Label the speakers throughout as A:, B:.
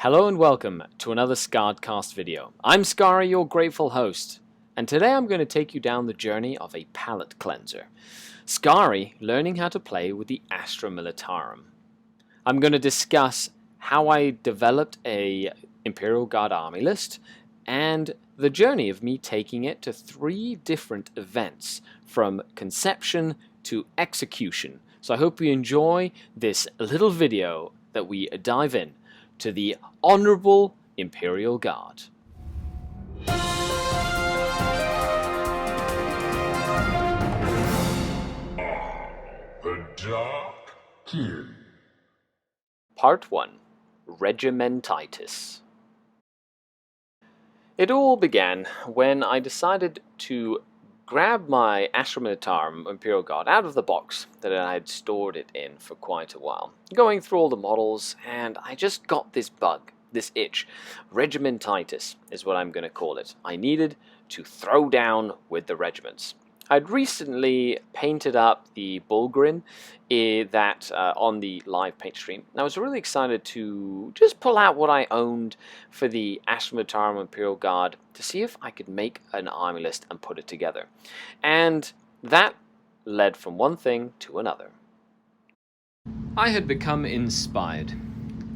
A: Hello and welcome to another SkaredCast video. I'm Skari, your grateful host, and today I'm going to take you down the journey of a palate cleanser. Skari learning how to play with the Astra Militarum. I'm going to discuss how I developed a Imperial Guard army list and the journey of me taking it to 3 different events from conception to execution. So I hope you enjoy this little video that we dive in to the Honorable Imperial Guard.
B: The Dark King.
A: Part 1. Regiment itis. It all began when I decided to grab my Astra Militarum Imperial Guard out of the box that I had stored it in for quite a while. Going through all the models, and I just got this bug, this itch. Regiment itis is what I'm going to call it. I needed to throw down with the regiments. I'd recently painted up the Bulgarin on the live paint stream. And I was really excited to just pull out what I owned for the Astra Militarum Imperial Guard to see if I could make an army list and put it together. And that led from one thing to another. I had become inspired.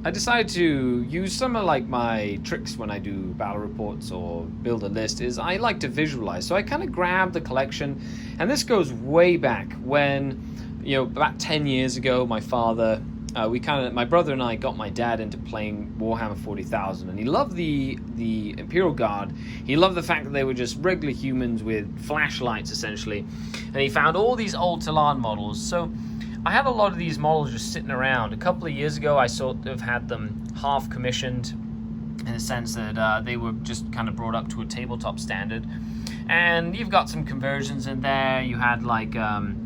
A: I decided to use some of my tricks when I do battle reports or build a list is I like to visualize. So I kind of grabbed the collection, and this goes way back when, about 10 years ago, my father, my brother and I got my dad into playing Warhammer 40,000, and he loved the Imperial Guard. He loved the fact that they were just regular humans with flashlights, essentially, and he found all these old Talon models. So I had a lot of these models just sitting around. A couple of years ago, I sort of had them half commissioned in the sense that they were just kind of brought up to a tabletop standard. And you've got some conversions in there. You had some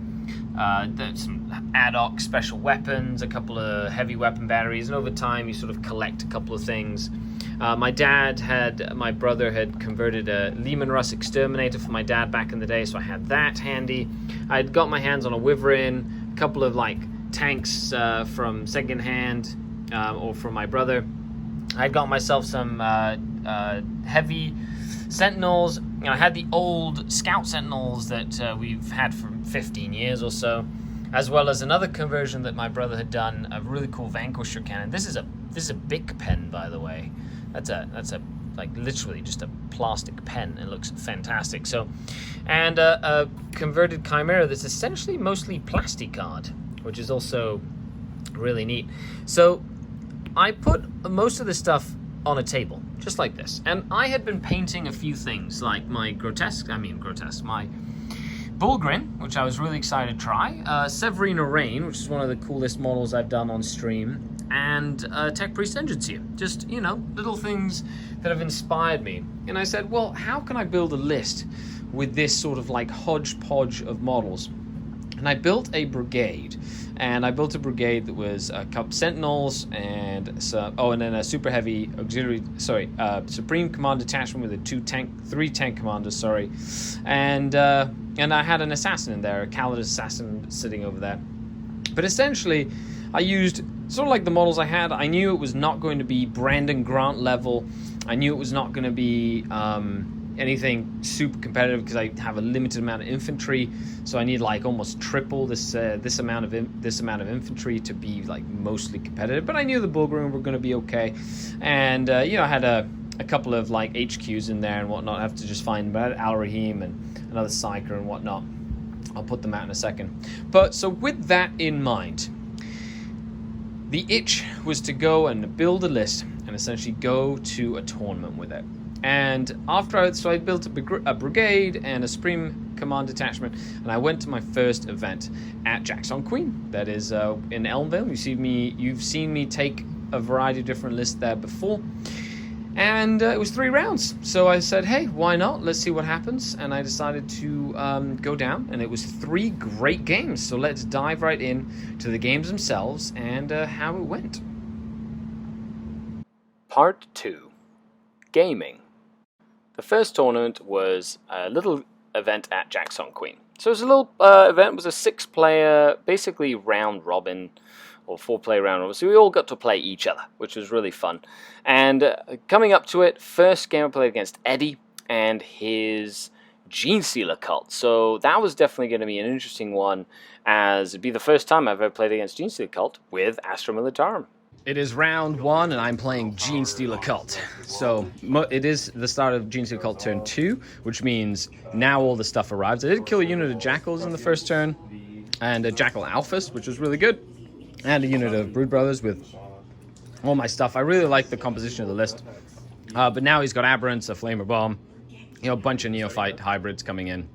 A: ad hoc special weapons, a couple of heavy weapon batteries, and over time you sort of collect a couple of things. My brother had converted a Lehman Russ Exterminator for my dad back in the day, so I had that handy. I'd got my hands on a Wyvern, couple of tanks from secondhand or from my brother. I got myself some heavy Sentinels. I had the old Scout Sentinels that we've had for 15 years or so, as well as another conversion that my brother had done, a really cool Vanquisher cannon. This is a big pen, by the way. That's a literally just a plastic pen. It looks fantastic. So, and a converted Chimera that's essentially mostly plasticard, which is also really neat. So I put most of this stuff on a table, just like this. And I had been painting a few things, like my my Bulgarin, which I was really excited to try, Severina Rain, which is one of the coolest models I've done on stream, and Tech Priest Engineer. Just, little things that have inspired me. And I said, well, how can I build a list with this sort of hodgepodge of models? And I built a brigade. And I built a brigade that was a couple Sentinels and then a super heavy Supreme Command detachment with 3 tank commanders, and I had an assassin in there, a Khalid assassin sitting over there. But essentially, I used sort of like the models I had. I knew it was not going to be Brandon Grant level. I knew it was not going to be anything super competitive because I have a limited amount of infantry, so I need almost triple this amount of infantry to be mostly competitive. But I knew the Bulgarin were going to be okay, and I had a couple of HQs in there and whatnot. I have to just find Al Rahim and another Psyker and whatnot. I'll put them out in a second. But so with that in mind, the itch was to go and build a list and essentially go to a tournament with it. And so I built a brigade and a Supreme Command detachment, and I went to my first event at Jackson Queen. That is in Elmvale. You've seen me take a variety of different lists there before. And it was 3 rounds. So I said, hey, why not? Let's see what happens. And I decided to go down, and it was 3 great games. So let's dive right in to the games themselves and how it went. Part 2. Gaming. The first tournament was a little event at Jackson Queen. So it was a little event. It was a 6-player, basically round-robin or 4-player round robin. So we all got to play each other, which was really fun. And coming up to it, first game I played against Eddie and his Gene Stealer cult. So that was definitely going to be an interesting one, as it'd be the first time I've ever played against Gene Stealer cult with Astra Militarum.
C: It is round 1, and I'm playing Gene Stealer Cult. So it is the start of Gene Stealer Cult turn 2, which means now all the stuff arrives. I did kill a unit of Jackals in the first turn, and a Jackal Alphas, which was really good, and a unit of Brood Brothers with all my stuff. I really like the composition of the list. But now he's got Aberrants, a Flamer Bomb, a bunch of Neophyte hybrids coming in.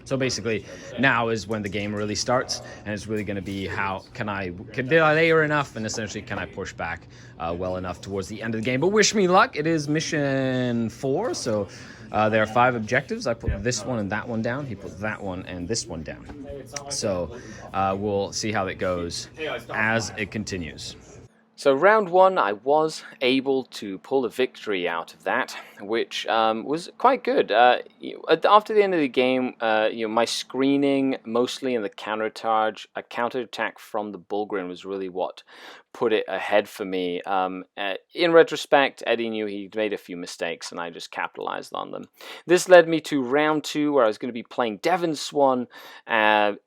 C: So basically, now is when the game really starts, and it's really going to be how did I layer enough, and essentially can I push back well enough towards the end of the game. But wish me luck. It is mission 4, so there are 5 objectives. I put this one and that one down. He put that one and this one down. So we'll see how it goes as it continues.
A: So round 1, I was able to pull a victory out of that, which was quite good. After the end of the game, my screening, mostly in the counterattack from the Bulgrin, was really what put it ahead for me. In retrospect, Eddie knew he'd made a few mistakes, and I just capitalized on them. This led me to round 2, where I was going to be playing Devon Swan,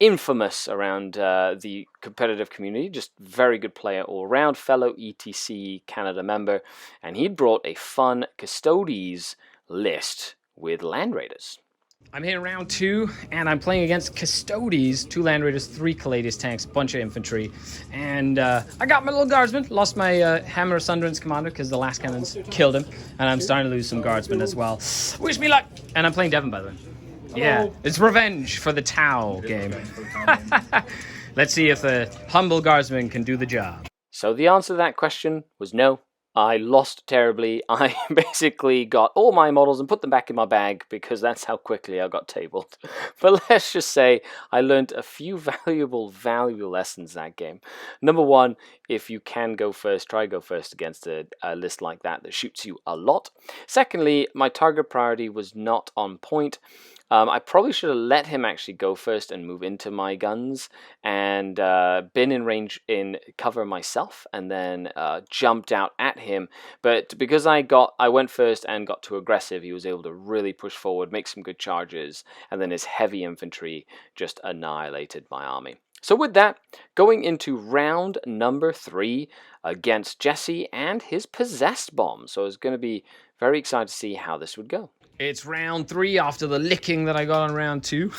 A: infamous around the competitive community, just very good player all around, fellow ETC Canada member, and he'd brought a fun Custodes list with Land Raiders.
C: I'm here in round 2, and I'm playing against Custodes, 2 Land Raiders, 3 Calades tanks, bunch of infantry, and I got my little guardsman, lost my Hammer of Sunderance commander because the last cannons killed him, and I'm starting to lose some guardsmen as well. Wish me luck! And I'm playing Devon, by the way. Yeah, it's revenge for the Tau game. Let's see if the humble guardsman can do the job.
A: So the answer to that question was no. I lost terribly. I basically got all my models and put them back in my bag because that's how quickly I got tabled. But let's just say I learned a few valuable lessons that game. Number 1, if you can go first, try go first against a list like that shoots you a lot. Secondly, my target priority was not on point. I probably should have let him actually go first and move into my guns and been in range in cover myself and then jumped out at him. But because I went first and got too aggressive, he was able to really push forward, make some good charges, and then his heavy infantry just annihilated my army. So with that, going into round number 3 against Jesse and his Possessed Bomb. So it's going to be very excited to see how this would go.
C: It's round 3 after the licking that I got on round 2.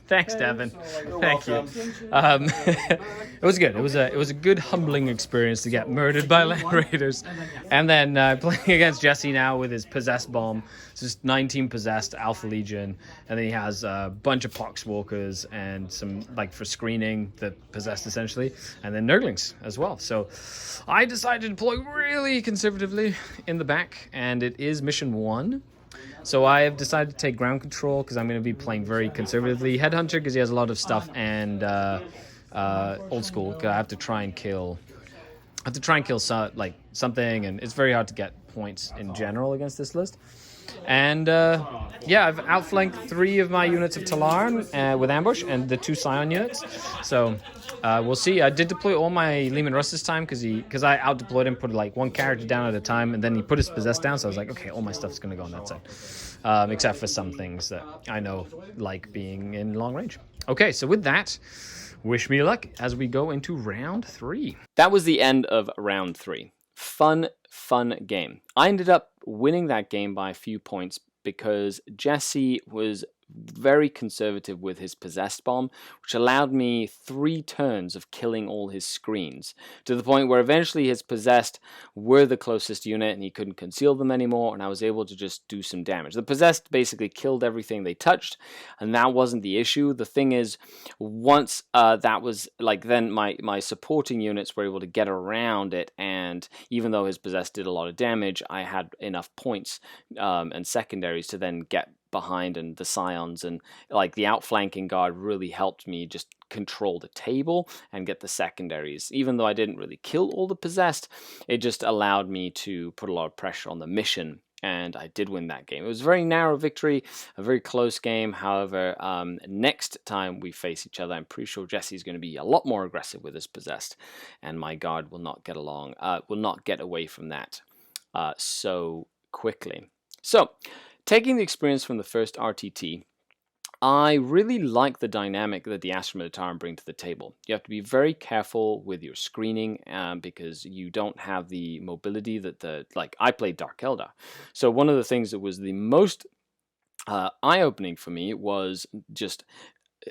C: Thanks, Devin. Thank you. It was good. It was a good humbling experience to get murdered by Land Raiders, and then playing against Jesse now with his Possessed Bomb. It's just 19 possessed Alpha Legion, and then he has a bunch of Poxwalkers and some for screening the possessed essentially, and then Nurglings as well. So I decided to deploy really conservatively in the back, and it is mission 1. So I have decided to take ground control because I'm going to be playing very conservatively. Headhunter because he has a lot of stuff, and old school because I have to try and kill. Something, and it's very hard to get points in general against this list. And I've outflanked 3 of my units of Talarn with ambush and the 2 Scion units. So we'll see. I did deploy all my Leman Russ this time because I out-deployed him, put 1 character down at a time, and then he put his Possessed down. So I was like, okay, all my stuff's going to go on that side. Except for some things that I know like being in long range. Okay, so with that, wish me luck as we go into round 3.
A: That was the end of round 3. Fun game. I ended up winning that game by a few points because Jesse was very conservative with his Possessed Bomb, which allowed me 3 turns of killing all his screens, to the point where eventually his Possessed were the closest unit and he couldn't conceal them anymore, and I was able to just do some damage. The Possessed basically killed everything they touched, and that wasn't the issue. The thing is, once that was then my supporting units were able to get around it, and even though his Possessed did a lot of damage, I had enough points and secondaries to then get behind, and the Scions and the outflanking guard really helped me just control the table and get the secondaries. Even though I didn't really kill all the Possessed, it just allowed me to put a lot of pressure on the mission
C: and I did win that game. It was a very narrow victory, a very close game. However, next time we face each other, I'm pretty sure Jesse's going to be a lot more aggressive with his possessed, and my guard will not get away from that so quickly. So, taking the experience from the first RTT, I really like the dynamic that the Astra Militarum bring to the table. You have to be very careful with your screening because you don't have the mobility that like I played Dark Eldar. So one of the things that was the most eye-opening for me was just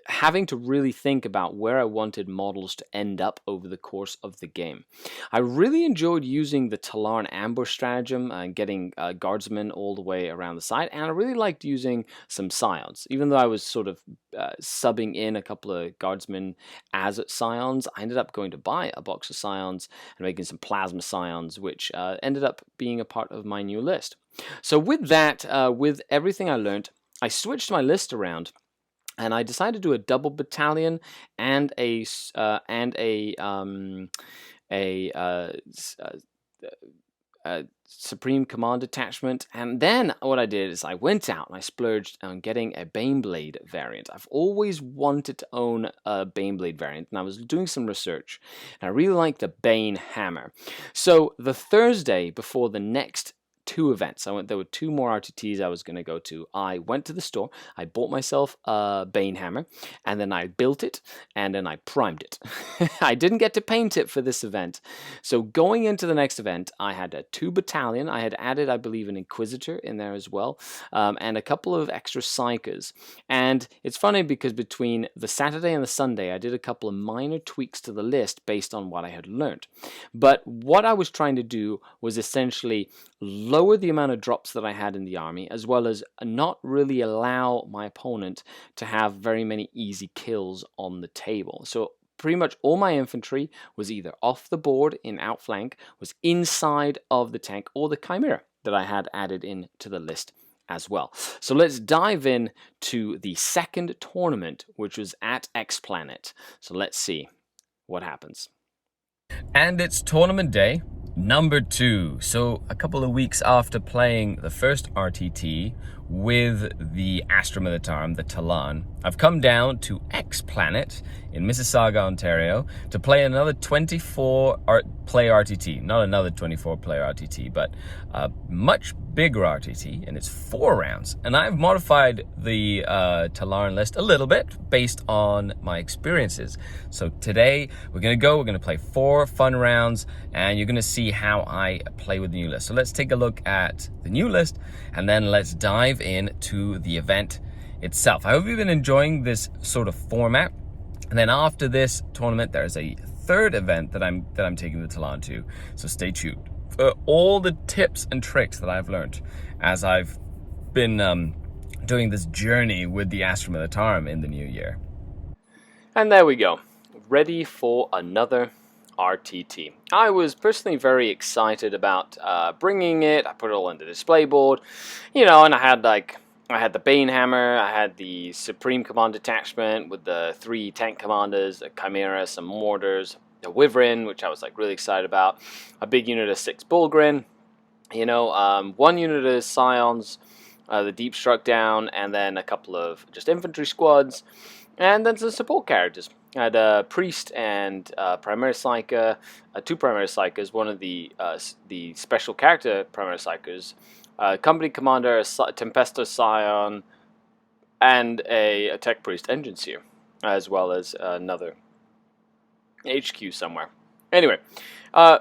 C: having to really think about where I wanted models to end up over the course of the game. I really enjoyed using the Talarn ambush stratagem and getting guardsmen all the way around the side, and I really liked using some scions. Even though I was sort of subbing in a couple of guardsmen as scions, I ended up going to buy a box of scions and making some plasma scions, which ended up being a part of my new list. So with that, with everything I learned, I switched my list around, and I decided to do a double battalion and a Supreme Command detachment. And then what I did is I went out and I splurged on getting a Baneblade variant. I've always wanted to own a Baneblade variant, and I was doing some research, and I really like the Bane Hammer. So the Thursday before the next two events, there were two more RTTs I was going to go to. I went to the store, I bought myself a Bane Hammer, and then I built it, and then I primed it. I didn't get to paint it for this event. So going into the next event, I had a 2 battalion. I had added, I believe, an Inquisitor in there as well, and a couple of extra Psychers. And it's funny because between the Saturday and the Sunday, I did a couple of minor tweaks to the list based on what I had learned. But what I was trying to do was essentially lower the amount of drops that I had in the army, as well as not really allow my opponent to have very many easy kills on the table. So pretty much all my infantry was either off the board in outflank, was inside of the tank, or the Chimera that I had added into the list as well. So let's dive in to the second tournament, which was at X Planet. So let's see what happens. And it's tournament day number 2. So a couple of weeks after playing the first RTT with the Astra Militarum, the Talarn, I've come down to X Planet in Mississauga, Ontario, to play another 24-player RTT. Not another 24-player RTT, but a much bigger RTT, and it's 4 rounds. And I've modified the Talarn list a little bit based on my experiences. So today we're gonna play 4 fun rounds, and you're gonna see how I play with the new list. So let's take a look at the new list, and then let's dive into the event itself. I hope you've been enjoying this sort of format. And then after this tournament, there's a third event that I'm taking the Talarn to. So stay tuned for all the tips and tricks that I've learned as I've been doing this journey with the Astra Militarum in the new year. And there we go, ready for another RTT. I was personally very excited about bringing it. I put it all on the display board, you know, and I had the Bane Hammer, I had the Supreme Command detachment with the 3 tank commanders, the Chimera, some mortars, the Wyvern, which I was like really excited about, a big unit of 6 Bullgrin, you know, 1 unit of Scions, the Deep Struck down, and then a couple of just infantry squads, and then some support characters. I had a Priest and Primary Psyker, 2 Primary Psykers, one of the special character Primary Psykers, Company Commander, a Tempesta Scion, and a Tech Priest Engine Seer, as well as another HQ somewhere. Anyway, I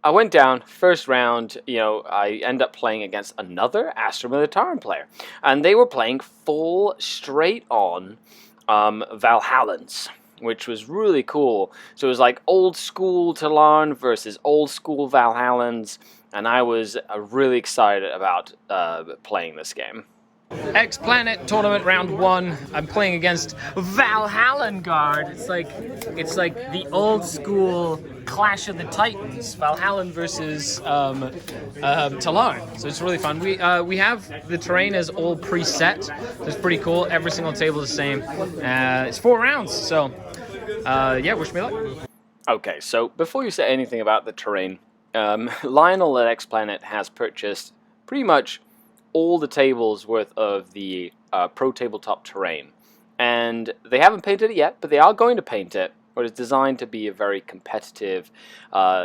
C: went down, first round, you know, I end up playing against another Astra Militarum player, and they were playing full straight-on Valhallans, which was really cool. So it was like old school Talarn versus old school Valhallans, and I was really excited about playing this game. X Planet tournament round 1. I'm playing against Valhallan Guard. It's like the old school Clash of the Titans, Valhallan versus Talarn. So it's really fun. We have the terrain is all preset. So it's pretty cool. Every single table is the same. It's 4 rounds. So yeah, wish me luck. Okay, so before you say anything about the terrain, Lionel at X Planet has purchased pretty much all the tables worth of the Pro Tabletop terrain. And they haven't painted it yet, but they are going to paint it. But it's designed to be a very competitive,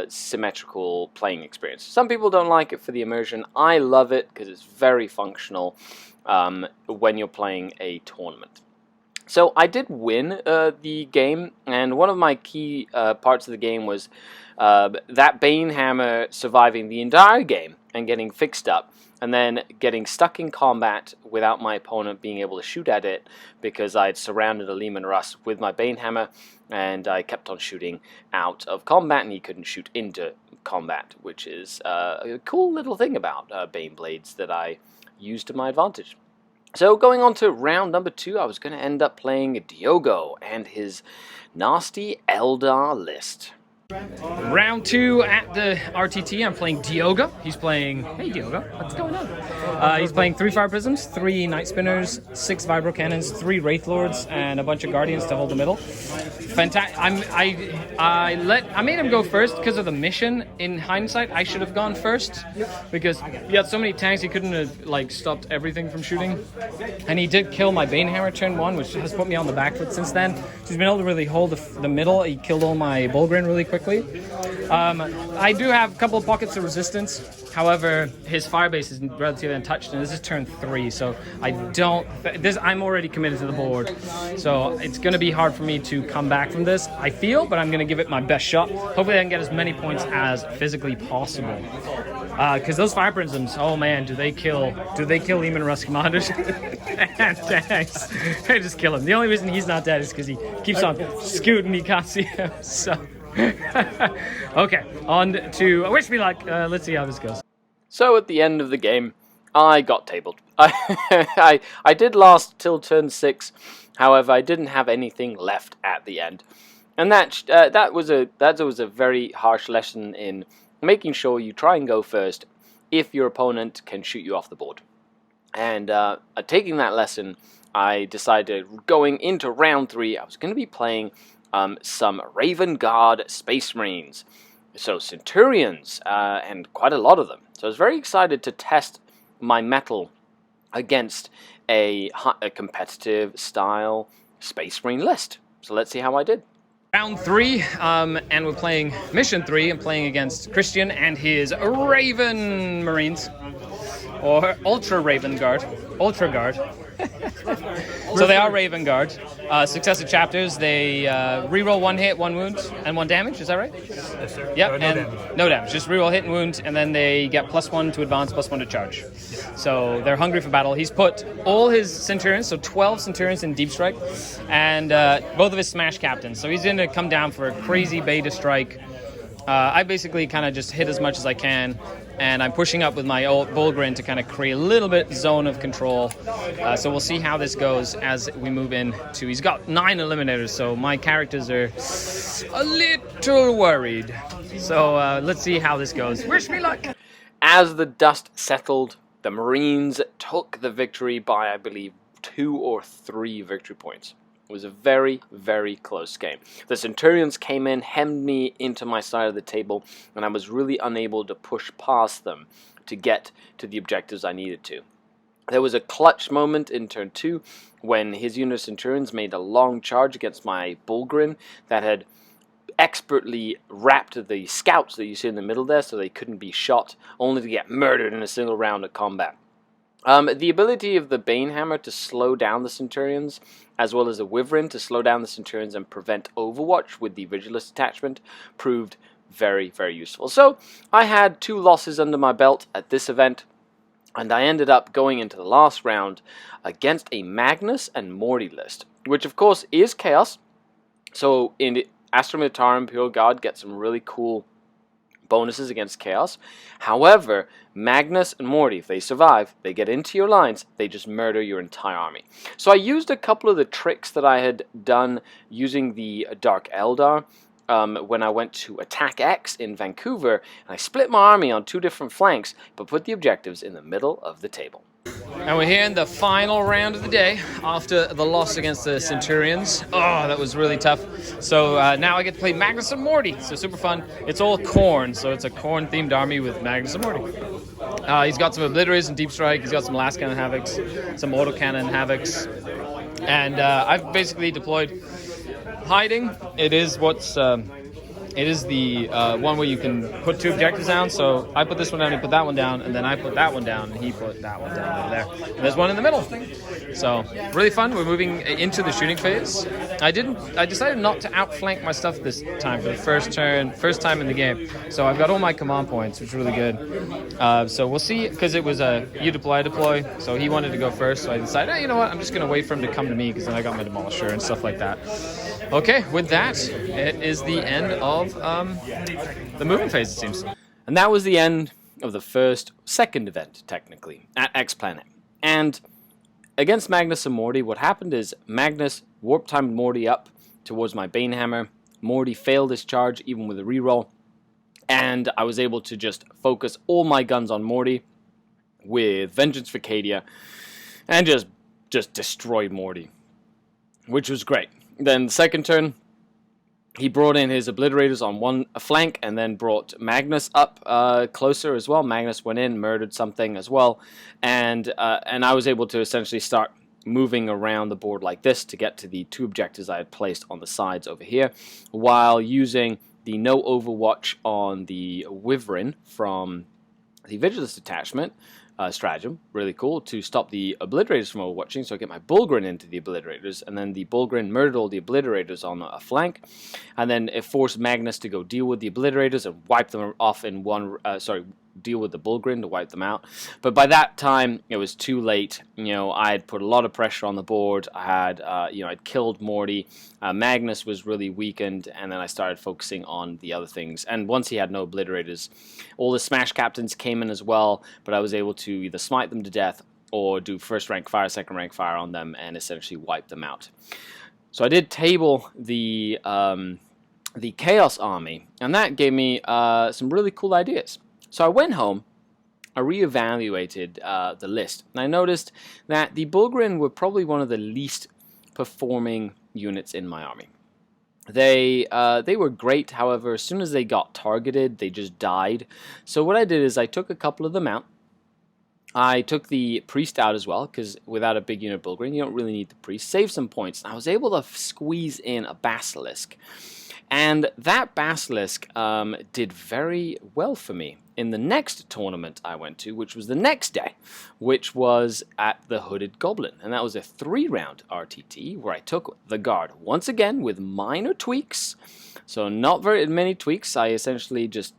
C: symmetrical playing experience. Some people don't like it for the immersion. I love it because it's very functional when you're playing a tournament. So I did win the game, and one of my key parts of the game was that Bane Hammer surviving the entire game and getting fixed up, and then getting stuck in combat without my opponent being able to shoot at it because I'd surrounded a Leman Russ with my Bane Hammer, and I kept on shooting out of combat, and he couldn't shoot into combat, which is a cool little thing about Bane Blades that I used to my advantage. So going on to round number 2, I was going to end up playing Diogo and his nasty Eldar list.
A: Round 2 at the RTT, I'm playing Diogo. He's playing... Hey Diogo, what's going on? He's playing 3 Fire Prisms, 3 Night Spinners, 6 Vibro Cannons, 3 Wraith Lords, and a bunch of Guardians to hold the middle. Fantastic. I made him go first because of the mission. In hindsight, I should have gone first because he had so many tanks he couldn't have like stopped everything from shooting. And he did kill my Bane Hammer turn 1, which has put me on the back foot since then. So he's been able to really hold the middle. He killed all my Bullgrin really quickly. I do have a couple of pockets of resistance. However, his firebase is relatively untouched, and this is turn 3, so I'm already committed to the board. So it's going to be hard for me to come back from this, I feel, but I'm going to give it my best shot. Hopefully I can get as many points as physically possible. Because those fire prisms, oh man, do they kill Leman Russ commanders and tanks. They just kill him. The only reason he's not dead is because he keeps on scooting, he can't see him, so... Okay, on to wish me luck. Let's see how this goes.
C: So at the end of the game, I got tabled. I did last till turn 6, however, I didn't have anything left at the end, and that was a very harsh lesson in making sure you try and go first if your opponent can shoot you off the board. And taking that lesson, I decided going into round 3, I was going to be playing some Raven Guard Space Marines, so Centurions, and quite a lot of them. So I was very excited to test my mettle against a competitive style Space Marine list. So let's see how I did.
A: Round 3, and we're playing Mission 3, and playing against Christian and his Raven Marines, or Ultra Raven Guard, Ultra Guard. So they are Raven Guard. Successive chapters, they reroll 1 hit, 1 wound, and 1 damage, is that right?
D: Yes, sir.
A: Yep, no damage. Just reroll hit and wound, and then they get +1 to advance, +1 to charge. So they're hungry for battle. He's put all his Centurions, so 12 Centurions in Deep Strike, and both of his Smash Captains. So he's going to come down for a crazy beta strike. I basically kind of just hit as much as I can, and I'm pushing up with my old Bullgrin to kind of create a little bit zone of control. So we'll see how this goes as we move into... He's got 9 eliminators, so my characters are a little worried. So let's see how this goes. Wish me luck!
C: As the dust settled, the Marines took the victory by, I believe, 2 or 3 victory points. It was a very, very close game. The Centurions came in, hemmed me into my side of the table, and I was really unable to push past them to get to the objectives I needed to. There was a clutch moment in turn 2 when his unit of Centurions made a long charge against my Bullgrin that had expertly wrapped the scouts that you see in the middle there so they couldn't be shot, only to get murdered in a single round of combat. The ability of the Bane Hammer to slow down the Centurions, as well as the Wyvern to slow down the Centurions and prevent Overwatch with the Vigilance attachment, proved very, very useful. So, I had 2 losses under my belt at this event, and I ended up going into the last round against a Magnus and Morty list, which of course is Chaos. So, in Astra Militarum, Imperial Guard gets some really cool bonuses against Chaos. However, Magnus and Morty, if they survive, they get into your lines, they just murder your entire army. So I used a couple of the tricks that I had done using the Dark Eldar when I went to Attack X in Vancouver, and I split my army on 2 different flanks, but put the objectives in the middle of the table. And we're here in the final round of the day after the loss against the Centurions. Oh, that was really tough. So now I get to play Magnus and Morty. So super fun. It's all Khorne, so it's a Khorne-themed army with Magnus and Morty. He's got some Obliterators and Deep Strike. He's got some Last Cannon Havocs, some Autocannon Havocs. And I've basically deployed Hiding. It is what's... It is the one where you can put 2 objectives down. So I put this one down, he put that one down, and then I put that one down, and he put that one down over there. And there's one in the middle. So really fun. We're moving into the shooting phase. I decided not to outflank my stuff this time for the first time in the game. So I've got all my command points, which is really good. So we'll see, because it was a you deploy, I deploy. So he wanted to go first, so I decided, hey, you know what? I'm just going to wait for him to come to me, because then I got my Demolisher and stuff like that. Okay, with that, it is the end of the movement phase, it seems. And that was the end of the second event, technically, at X Planet. And against Magnus and Morty, what happened is Magnus warp-timed Morty up towards my Banehammer. Morty failed his charge, even with a reroll. And I was able to just focus all my guns on Morty with Vengeance for Cadia and just destroy Morty, which was great. Then the second turn, he brought in his Obliterators on one flank and then brought Magnus up closer as well. Magnus went in, murdered something as well, and I was able to essentially start moving around the board like this to get to the 2 objectives I had placed on the sides over here, while using the no Overwatch on the Wyvern from the Vigilance Detachment stratagem, really cool, to stop the Obliterators from overwatching. So I get my Bullgrin into the Obliterators, and then the Bullgrin murdered all the Obliterators on a flank, and then it forced Magnus to go deal with the Obliterators and wipe them off in one, deal with the Bullgrin to wipe them out. But by that time, it was too late. I had put a lot of pressure on the board. I had, I'd killed Morty. Magnus was really weakened, and then I started focusing on the other things. And once he had no Obliterators, all the Smash Captains came in as well, but I was able to either smite them to death or do first rank fire, second rank fire on them, and essentially wipe them out. So I did table the Chaos Army, and that gave me some really cool ideas. So I went home, I reevaluated the list, and I noticed that the Bullgrin were probably one of the least performing units in my army. They were great, however, as soon as they got targeted, they just died. So what I did is I took a couple of them out. I took the Priest out as well, because without a big unit Bullgrin, you don't really need the Priest. Save some points. And I was able to squeeze in a Basilisk. And that Basilisk did very well for me in the next tournament I went to, which was the next day, which was at the Hooded Goblin. And that was a 3-round RTT where I took the Guard once again with minor tweaks. So not very many tweaks. I essentially just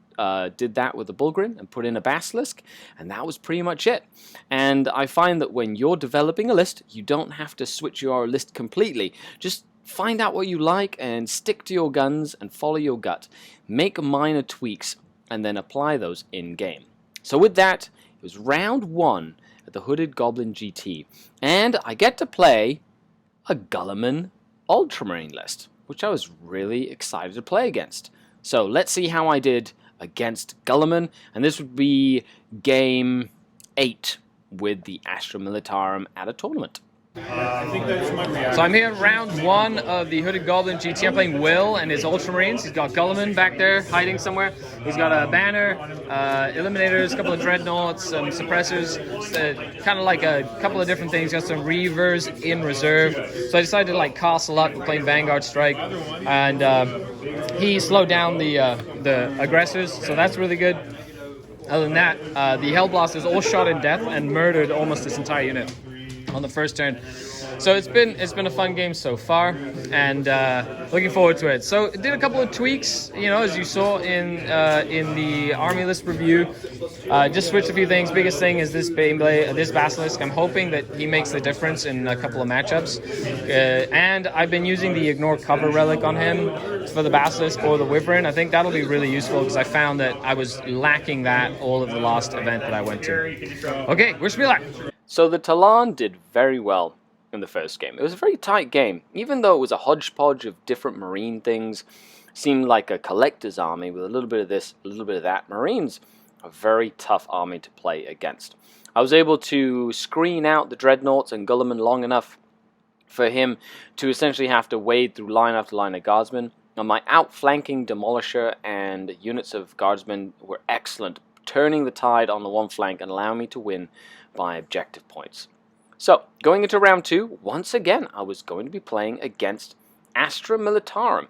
C: did that with the Bullgrin and put in a Basilisk, and that was pretty much it. And I find that when you're developing a list, you don't have to switch your list completely. Just find out what you like and stick to your guns and follow your gut. Make minor tweaks and then apply those in-game. So with that, it was round 1 at the Hooded Goblin GT, and I get to play a Guilliman Ultramarine list, which I was really excited to play against. So let's see how I did against Guilliman, and this would be game 8 with the Astra Militarum at a tournament. So I'm here round 1 of the Hooded Goblin GT. I'm playing Will and his Ultramarines. He's got Guilliman back there hiding somewhere. He's got a banner, eliminators, a couple of dreadnoughts, some suppressors, kind of like a couple of different things. Got some Reavers in reserve. So I decided to like castle up, playing Vanguard Strike, and he slowed down the aggressors. So that's really good. Other than that, the Hellblasters all shot in death and murdered almost this entire unit on the first turn. So it's been a fun game so far, and looking forward to it. So it did a couple of tweaks, as you saw in the army list review. Just switched a few things. Biggest thing is this this Basilisk. I'm hoping that he makes the difference in a couple of matchups. And I've been using the Ignore Cover relic on him for the Basilisk or the Wyvern. I think that'll be really useful because I found that I was lacking that all of the last event that I went to. Okay, wish me luck. So the Talon did very well in the first game. It was a very tight game, even though it was a hodgepodge of different marine things. Seemed like a collector's army with a little bit of this, a little bit of that. Marines a very tough army to play against. I was able to screen out the Dreadnoughts and Guilliman long enough for him to essentially have to wade through line after line of Guardsmen. Now, my outflanking Demolisher and units of Guardsmen were excellent, turning the tide on the one flank and allowing me to win by objective points. So, going into round 2, once again, I was going to be playing against Astra Militarum,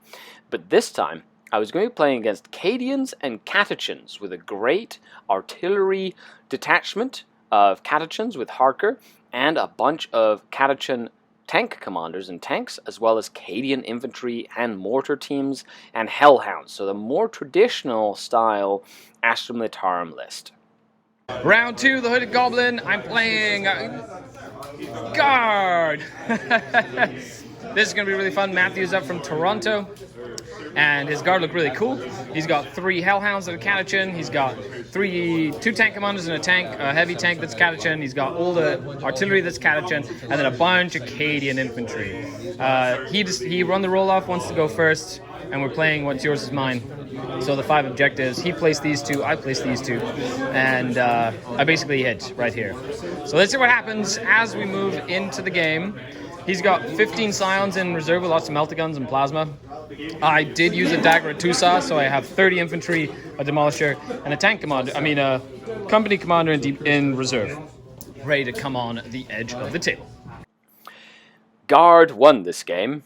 C: but this time I was going to be playing against Cadians and Catachans with a great artillery detachment of Catachans with Harker and a bunch of Catachan tank commanders and tanks, as well as Cadian infantry and mortar teams and hellhounds, so the more traditional style Astra Militarum list.
A: Round 2, the Hooded Goblin. I'm playing Guard. This is going to be really fun. Matthew's up from Toronto, and his guard looked really cool. He's got 3 Hellhounds and a Catachan. He's got 2 tank commanders and a tank, a heavy tank that's Catachan. He's got all the artillery that's Catachan, and then a bunch of Cadian infantry. He run the roll-off, wants to go first, and we're playing what's yours is mine. So the 5 objectives, he placed these 2, I placed these 2, and I basically hit right here. So let's see what happens as we move into the game. He's got 15 Scions in reserve with lots of melta-guns and plasma. I did use a dagger at Tusa, so I have 30 infantry, a demolisher, and a tank commander. A company commander in reserve, ready to come on the edge of the table.
C: Guard won this game.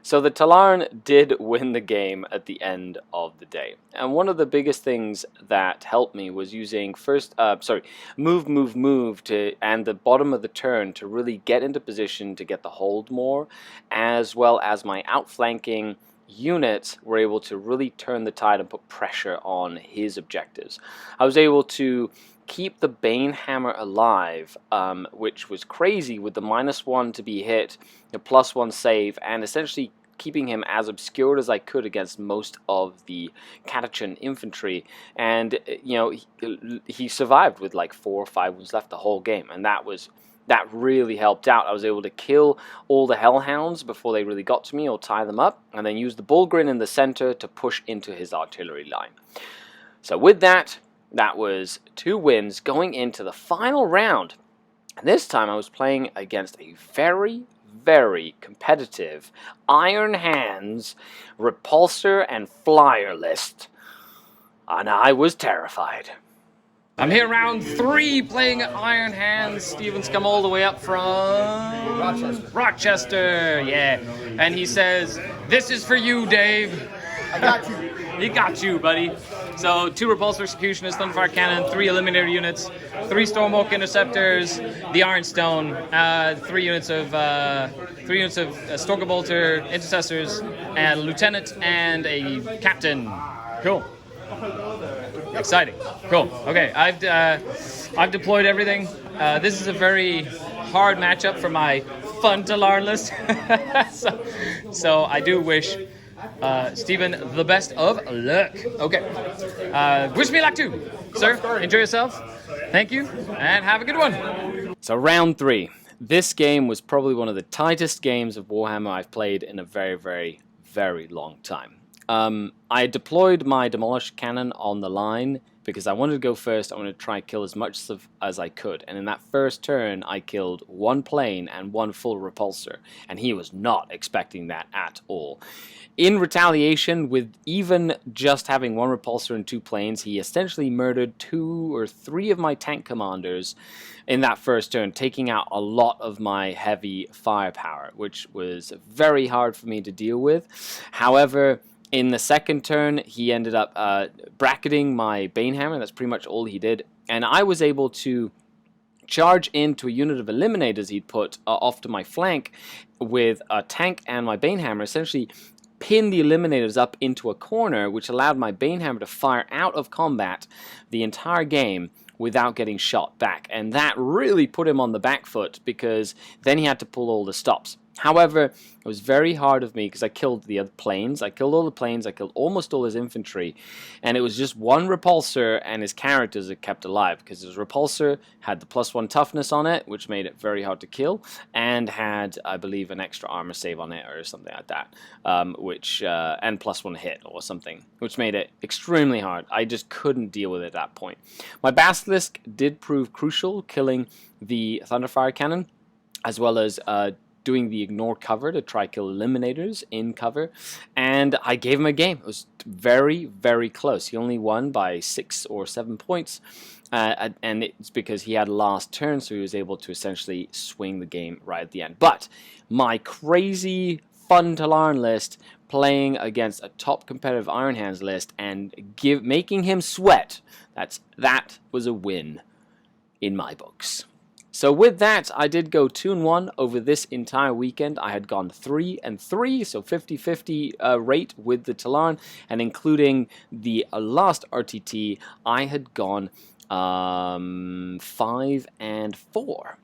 C: So the Talarn did win the game at the end of the day. And one of the biggest things that helped me was using move and the bottom of the turn to really get into position to get the hold more, as well as my outflanking units were able to really turn the tide and put pressure on his objectives. I was able to keep the Banehammer alive, which was crazy with the -1 to be hit, the +1 save, and essentially keeping him as obscured as I could against most of the Catachan infantry. And he survived with like 4 or 5 wounds left the whole game, and that really helped out. I was able to kill all the Hellhounds before they really got to me or tie them up, and then use the Bullgrin in the center to push into his artillery line. So with that was 2 wins going into the final round. And this time I was playing against a very, very competitive Iron Hands repulsor and flyer list. And I was terrified.
A: I'm here round 3 playing Iron Hands. Steven's come all the way up from Rochester, yeah. And he says, "This is for you, Dave."
D: I got you.
A: He got you, buddy. So 2 Repulsor Executionists, Thunderfire Cannon, 3 Eliminator units, 3 Stormhawk Interceptors, the Iron Stone, 3 units of Stalker Bolter Intercessors, and a Lieutenant and a Captain. Cool. Exciting. Cool. Okay, I've deployed everything. This is a very hard matchup for my fun to learn list. so I do wish Stephen the best of luck. Okay. Wish me luck too, sir. Enjoy yourself. Thank you, and have a good one.
C: So round 3. This game was probably one of the tightest games of Warhammer I've played in a very, very, very long time. I deployed my Demolish Cannon on the line because I wanted to go first. I wanted to try and kill as much as I could. And in that first turn, I killed 1 plane and 1 full repulsor. And he was not expecting that at all. In retaliation, with even just having 1 repulsor and 2 planes, he essentially murdered 2 or 3 of my tank commanders in that first turn, taking out a lot of my heavy firepower, which was very hard for me to deal with. However, in the second turn, he ended up bracketing my Banehammer. That's pretty much all he did. And I was able to charge into a unit of Eliminators he'd put off to my flank with a tank and my Banehammer, essentially pin the Eliminators up into a corner, which allowed my Banehammer to fire out of combat the entire game without getting shot back. And that really put him on the back foot, because then he had to pull all the stops. However, it was very hard of me because I killed the other planes. I killed all the planes. I killed almost all his infantry. And it was just one repulsor and his characters that kept alive, because his repulsor had the +1 toughness on it, which made it very hard to kill, and had, I believe, an extra armor save on it or something like that, and +1 hit or something, which made it extremely hard. I just couldn't deal with it at that point. My Basilisk did prove crucial, killing the Thunderfire Cannon, as well as doing the ignore cover to try kill eliminators in cover, and I gave him a game. It was very, very close. He only won by 6 or 7 points, and it's because he had last turn, so he was able to essentially swing the game right at the end. But my crazy fun to learn list, playing against a top competitive Iron Hands list and making him sweat, that was a win in my books. So with that, I did go 2-1 over this entire weekend. I had gone 3-3, so 50-50 rate with the Talarn, and including the last RTT, I had gone 5-4.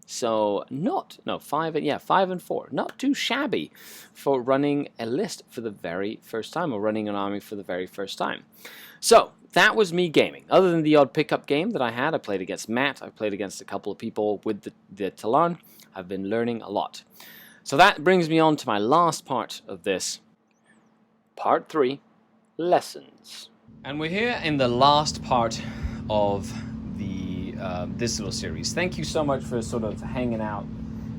C: So 5 and 4. Not too shabby for running a list for the very first time, or running an army for the very first time. So that was me gaming. Other than the odd pickup game that I had, I played against Matt, I played against a couple of people with the Talarn. I've been learning a lot. So that brings me on to my last part of this, part 3, lessons. And we're here in the last part of this little series. Thank you so much for sort of hanging out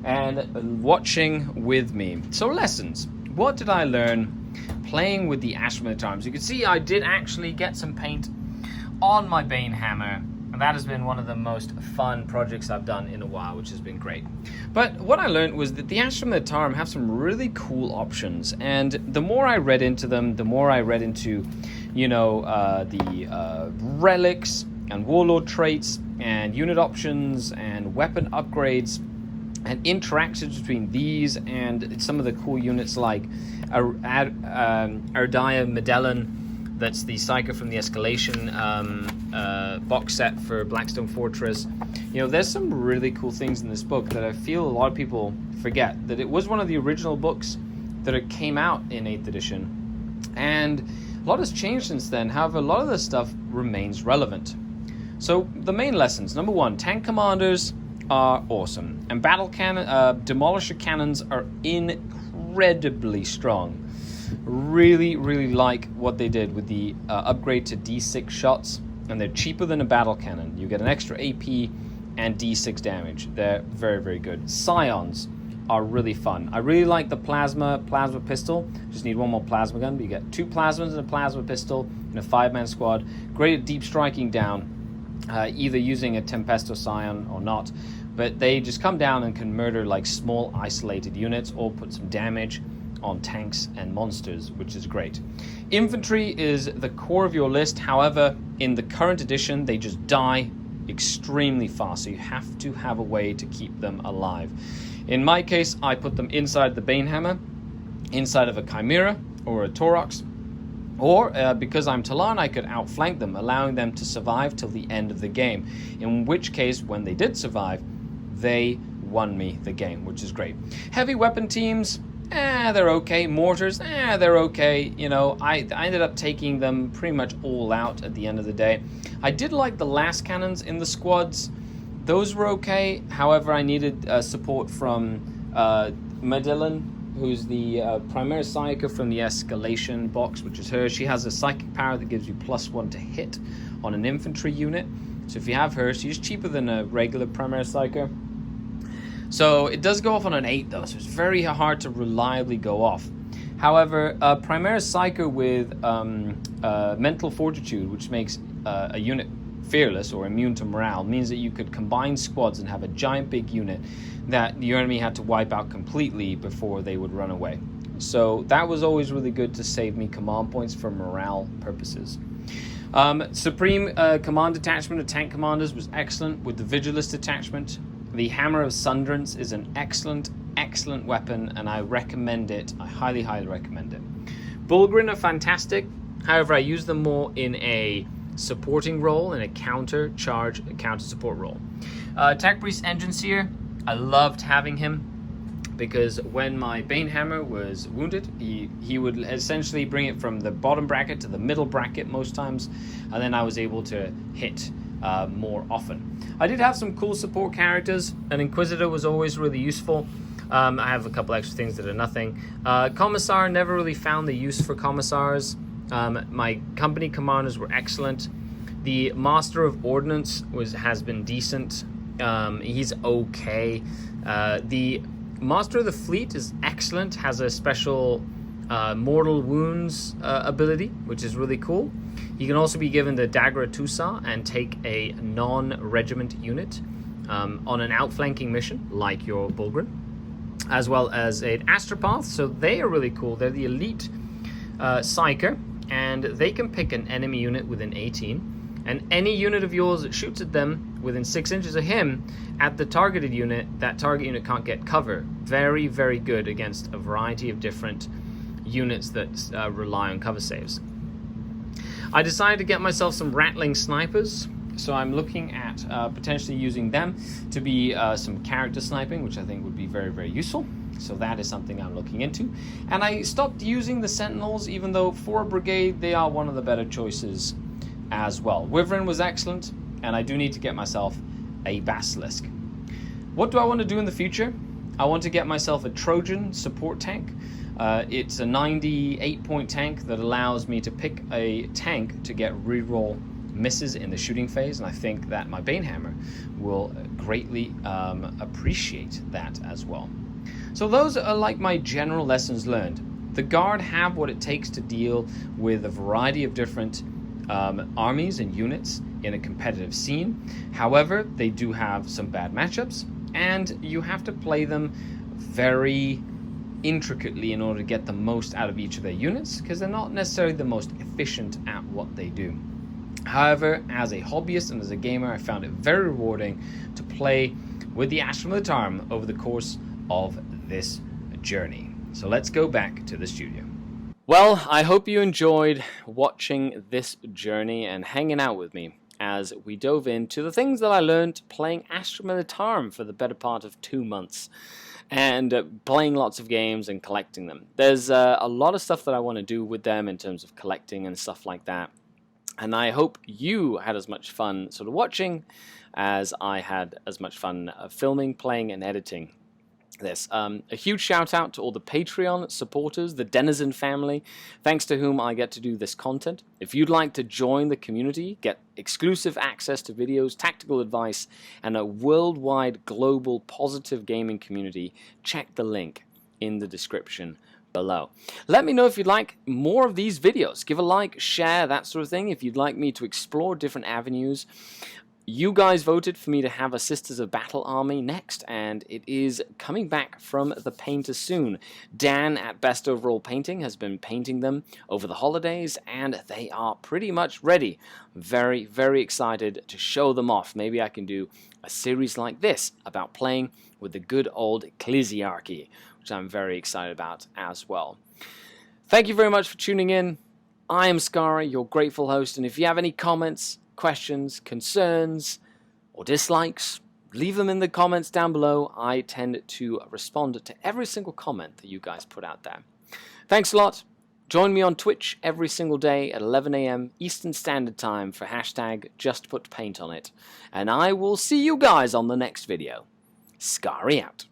C: and watching with me. So lessons. What did I learn playing with the Astra Militarum? You can see I did actually get some paint on my Bane Hammer, and that has been one of the most fun projects I've done in a while, which has been great. But what I learned was that the Astra Militarum have some really cool options, and the more I read into them, the more I read into, the relics and warlord traits and unit options and weapon upgrades and interactions between these and some of the cool units like Ardaya Medellin, that's the Psyker from the Escalation box set for Blackstone Fortress. There's some really cool things in this book that I feel a lot of people forget, that it was one of the original books that it came out in 8th edition, and a lot has changed since then. However, a lot of this stuff remains relevant. So the main lessons: number 1, tank commanders are awesome, and battle cannon, demolisher cannons are incredibly strong. Really, really like what they did with the upgrade to D6 shots, and they're cheaper than a battle cannon. You get an extra AP and D6 damage. They're very, very good. Scions are really fun. I really like the plasma pistol. Just need one more plasma gun, but you get 2 plasmas and a plasma pistol in a 5-man squad. Great at deep striking down, either using a Tempesto Scion or not, but they just come down and can murder like small isolated units or put some damage on tanks and monsters, which is great. Infantry is the core of your list. However, in the current edition, they just die extremely fast, so you have to have a way to keep them alive. In my case, I put them inside the Bane Hammer, inside of a Chimera or a Taurox, or because I'm Talarn, I could outflank them, allowing them to survive till the end of the game, in which case, when they did survive, they won me the game, which is great. Heavy weapon teams, they're okay. Mortars, they're okay. I ended up taking them pretty much all out at the end of the day. I did like the last cannons in the squads. Those were okay. However, I needed support from Medellin, who's the Primaire Psyker from the Escalation box, which is her. She has a psychic power that gives you +1 to hit on an infantry unit. So if you have her, she's cheaper than a regular Primaire Psyker. So it does go off on an 8 though, so it's very hard to reliably go off. However, Primaire Psyker with Mental Fortitude, which makes a unit fearless or immune to morale, means that you could combine squads and have a giant big unit that your enemy had to wipe out completely before they would run away. So that was always really good to save me command points for morale purposes. Supreme Command Detachment of Tank Commanders was excellent with the Vigilist Detachment. The Hammer of Sunderance is an excellent, excellent weapon, and I recommend it. I highly, highly recommend it. Bullgrin are fantastic. However, I use them more in a supporting role, in a counter support role. Tech Priest Engineer, I loved having him because when my Banehammer was wounded, he would essentially bring it from the bottom bracket to the middle bracket most times, and then I was able to hit more often. I did have some cool support characters. An Inquisitor was always really useful. I have a couple extra things that are nothing. Commissar, never really found the use for Commissars. My company commanders were excellent. The Master of Ordnance has been decent. He's okay. The Master of the Fleet is excellent, has a special mortal wounds ability, which is really cool. He can also be given the Dagger Tusa and take a non-regiment unit on an outflanking mission, like your Bulgrin, as well as an Astropath. So they are really cool. They're the elite Psyker, and they can pick an enemy unit within 18, and any unit of yours that shoots at them within 6 inches of him at the targeted unit, that target unit can't get cover. Very, very good against a variety of different units that rely on cover saves. I decided to get myself some Rattling Snipers, so I'm looking at potentially using them to be some character sniping, which I think would be very, very useful. So that is something I'm looking into. And I stopped using the Sentinels, even though for a brigade, they are one of the better choices as well. Wyvern was excellent, and I do need to get myself a Basilisk. What do I want to do in the future? I want to get myself a Trojan support tank. It's a 98-point tank that allows me to pick a tank to get reroll misses in the shooting phase, and I think that my Banehammer will greatly appreciate that as well. So those are like my general lessons learned. The Guard have what it takes to deal with a variety of different armies and units in a competitive scene. However, they do have some bad matchups, and you have to play them very intricately in order to get the most out of each of their units, because they're not necessarily the most efficient at what they do. However, as a hobbyist and as a gamer, I found it very rewarding to play with the Astra Militarum over the course of this journey. So let's go back to the studio. Well, I hope you enjoyed watching this journey and hanging out with me as we dove into the things that I learned playing Astra Militarum for the better part of 2 months, and playing lots of games and collecting them. There's a lot of stuff that I want to do with them in terms of collecting and stuff like that, and I hope you had as much fun sort of watching as I had as much fun filming, playing, and editing this. A huge shout out to all the Patreon supporters, the Denizen family, thanks to whom I get to do this content. If you'd like to join the community, get exclusive access to videos, tactical advice, and a worldwide global positive gaming community, check the link in the description below. Let me know if you'd like more of these videos. Give a like, share, that sort of thing. If you'd like me to explore different avenues. You guys voted for me to have a Sisters of Battle army next, and it is coming back from the painter soon. Dan at Best Overall Painting has been painting them over the holidays, and they are pretty much ready. Very, very excited to show them off. Maybe I can do a series like this about playing with the good old Ecclesiarchy, which I'm very excited about as well. Thank you very much for tuning in. I am Skari, your grateful host, and if you have any comments, questions, concerns, or dislikes, leave them in the comments down below. I tend to respond to every single comment that you guys put out there. Thanks a lot. Join me on Twitch every single day at 11 AM Eastern Standard Time for hashtag JustPutPaintOnIt. And I will see you guys on the next video. Skari out.